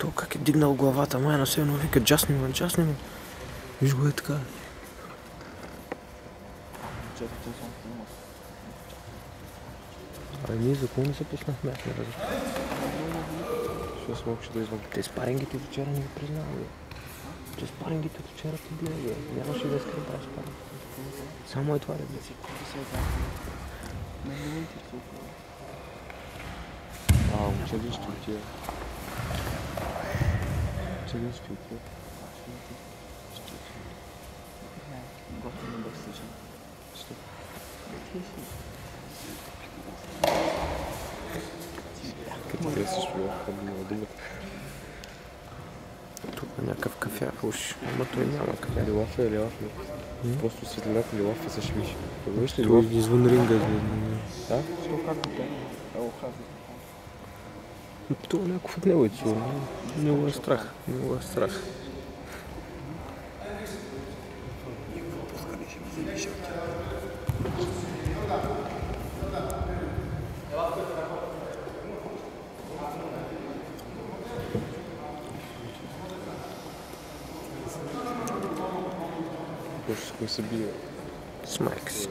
То как е дигнал главата, май на все едно вика джасни ме. Виж го е така. Ние за кого не се пуснахме? Що смокче да извън? Те спарингите вчера не го признава. Че спарингите вчера ти бие. Нямаше да искам да спаринг. Само е това да бе. Учили ще отива. Учили ще отива. Готвено да всъщност. Що? Като те си шпиловка на думата. Тук на някакъв кафе, уж. Ама той няма кафе. Лилаф е лилаф. Просто светлината лилаф е също виж. Виж ли Той лилаф? извън ринга. Да? Що как да те? Ево хази. Това е някакво в него е сигурно. Много е страх. Много е страх. Кой се бие? С майка си.